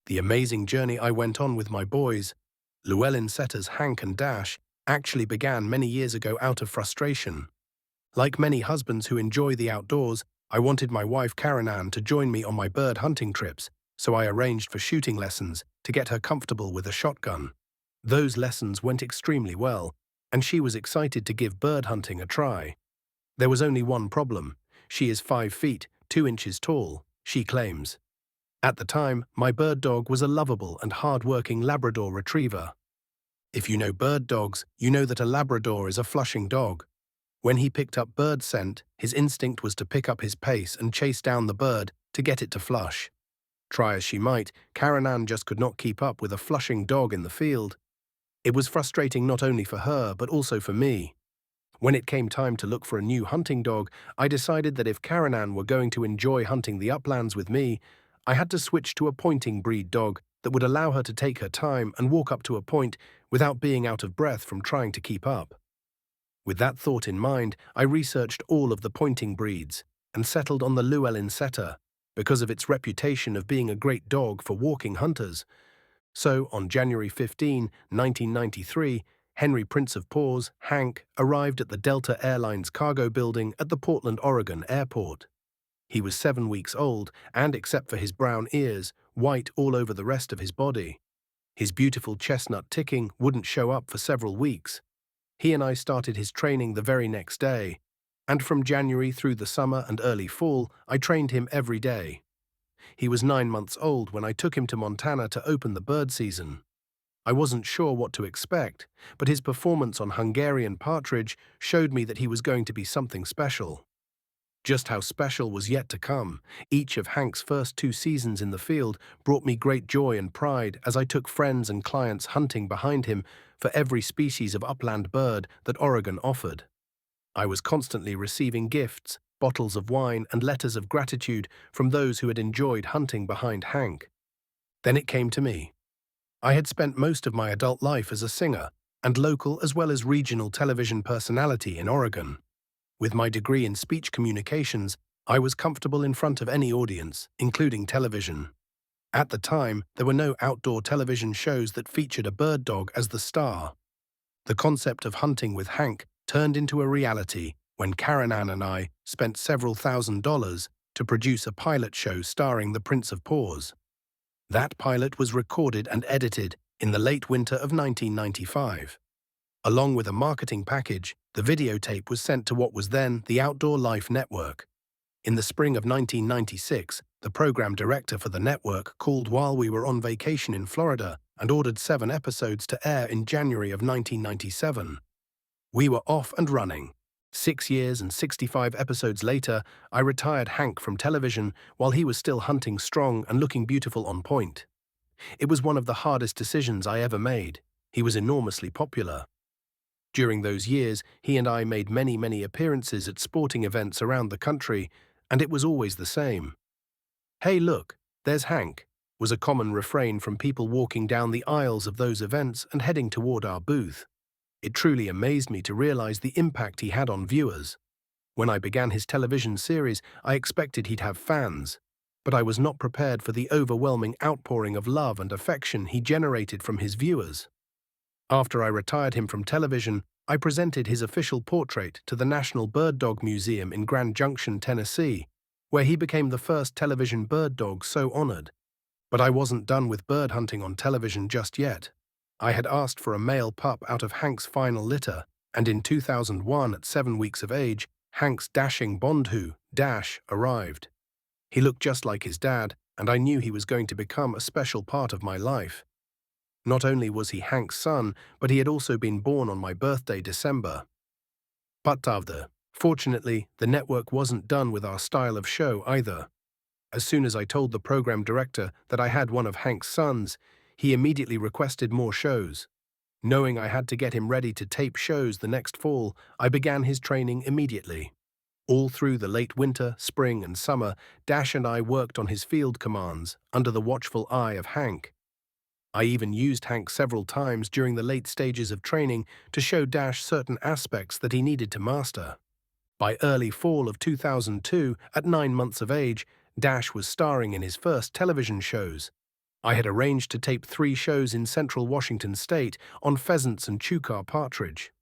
The amazing journey I went on with my boys, Llewellyn setters Hank and Dash, actually began many years ago out of frustration. Like many husbands who enjoy the outdoors, I wanted my wife Karen Ann to join me on my bird hunting trips, so I arranged for shooting lessons to get her comfortable with a shotgun. Those lessons went extremely well, and she was excited to give bird hunting a try. There was only one problem. She is 5 feet, 2 inches tall, she claims. At the time, my bird dog was a lovable and hard-working Labrador retriever. If you know bird dogs, you know that a Labrador is a flushing dog. When he picked up bird scent, his instinct was to pick up his pace and chase down the bird to get it to flush. Try as she might, Karen Ann just could not keep up with a flushing dog in the field. It was frustrating not only for her, but also for me. When it came time to look for a new hunting dog, I decided that if Karen Ann were going to enjoy hunting the uplands with me, I had to switch to a pointing breed dog that would allow her to take her time and walk up to a point without being out of breath from trying to keep up. With that thought in mind, I researched all of the pointing breeds and settled on the Llewellyn setter because of its reputation of being a great dog for walking hunters. So, on January 15, 1993, Henry Prince of Paws, Hank, arrived at the Delta Airlines cargo building at the Portland, Oregon airport. He was 7 weeks old and, except for his brown ears, white all over the rest of his body. His beautiful chestnut ticking wouldn't show up for several weeks. He and I started his training the very next day, and from January through the summer and early fall, I trained him every day. He was 9 months old when I took him to Montana to open the bird season. I wasn't sure what to expect, but his performance on Hungarian partridge showed me that he was going to be something special. Just how special was yet to come. Each of Hank's first 2 seasons in the field brought me great joy and pride as I took friends and clients hunting behind him for every species of upland bird that Oregon offered. I was constantly receiving gifts, bottles of wine, and letters of gratitude from those who had enjoyed hunting behind Hank. Then it came to me. I had spent most of my adult life as a singer and local as well as regional television personality in Oregon. With my degree in speech communications, I was comfortable in front of any audience, including television. At the time, there were no outdoor television shows that featured a bird dog as the star. The concept of hunting with Hank turned into a reality when Karen Ann and I spent several $1,000s to produce a pilot show starring the Prince of Paws. That pilot was recorded and edited in the late winter of 1995. Along with a marketing package, the videotape was sent to what was then the Outdoor Life Network. In the spring of 1996, the program director for the network called while we were on vacation in Florida and ordered 7 episodes to air in January of 1997. We were off and running. 6 years and 65 episodes later, I retired Hank from television while he was still hunting strong and looking beautiful on point. It was one of the hardest decisions I ever made. He was enormously popular. During those years, he and I made many appearances at sporting events around the country, and it was always the same. "Hey, look, there's Hank," was a common refrain from people walking down the aisles of those events and heading toward our booth. It truly amazed me to realize the impact he had on viewers. When I began his television series, I expected he'd have fans, but I was not prepared for the overwhelming outpouring of love and affection he generated from his viewers. After I retired him from television, I presented his official portrait to the National Bird Dog Museum in Grand Junction, Tennessee, where he became the first television bird dog so honored. But I wasn't done with bird hunting on television just yet. I had asked for a male pup out of Hank's final litter, and in 2001, at 7 weeks of age, Hank's dashing bondhu, Dash, arrived. He looked just like his dad, and I knew he was going to become a special part of my life. Not only was he Hank's son, but he had also been born on my birthday, December. Fortunately, the network wasn't done with our style of show either. As soon as I told the program director that I had one of Hank's sons, he immediately requested more shows. Knowing I had to get him ready to tape shows the next fall, I began his training immediately. All through the late winter, spring, and summer, Dash and I worked on his field commands under the watchful eye of Hank. I even used Hank several times during the late stages of training to show Dash certain aspects that he needed to master. By early fall of 2002, at 9 months of age, Dash was starring in his first television shows. I had arranged to tape 3 shows in central Washington state on pheasants and chukar partridge.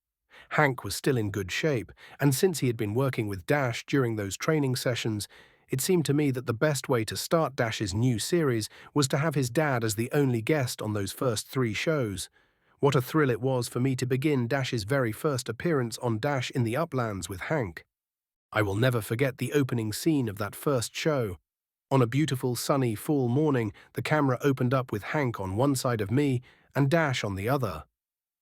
Hank was still in good shape, and since he had been working with Dash during those training sessions, it seemed to me that the best way to start Dash's new series was to have his dad as the only guest on those first 3 shows. What a thrill it was for me to begin Dash's very first appearance on Dash in the Uplands with Hank. I will never forget the opening scene of that first show. On a beautiful sunny fall morning, the camera opened up with Hank on one side of me and Dash on the other.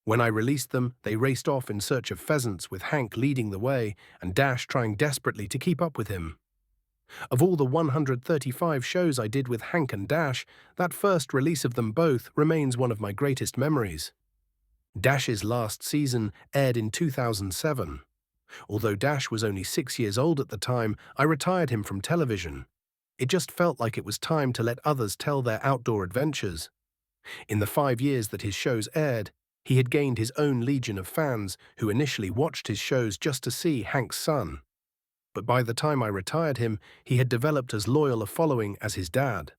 When I released them, they raced off in search of pheasants with Hank leading the way and Dash trying desperately to keep up with him. Of all the 135 shows I did with Hank and Dash, that first release of them both remains one of my greatest memories. Dash's last season aired in 2007. Although Dash was only 6 years old at the time, I retired him from television. It just felt like it was time to let others tell their outdoor adventures. In the 5 years that his shows aired, he had gained his own legion of fans who initially watched his shows just to see Hank's son. But by the time I retired him, he had developed as loyal a following as his dad.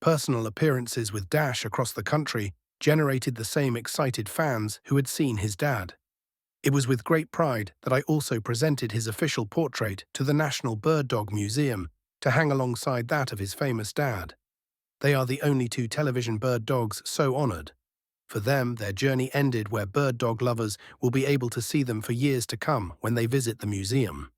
Personal appearances with Dash across the country generated the same excited fans who had seen his dad. It was with great pride that I also presented his official portrait to the National Bird Dog Museum to hang alongside that of his famous dad. They are the only 2 television bird dogs so honored. For them, their journey ended where bird dog lovers will be able to see them for years to come when they visit the museum.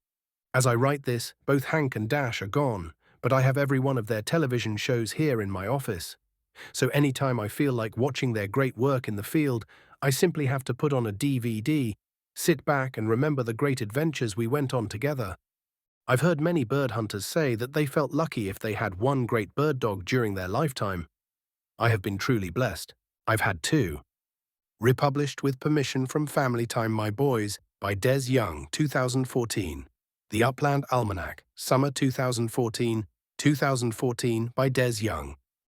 As I write this, both Hank and Dash are gone, but I have every one of their television shows here in my office. So anytime I feel like watching their great work in the field, I simply have to put on a DVD, sit back and remember the great adventures we went on together. I've heard many bird hunters say that they felt lucky if they had one great bird dog during their lifetime. I have been truly blessed. I've had 2. Republished with permission from Family Time My Boys by Dez Young, 2014. The Upland Almanac, Summer 2014 by Dez Young.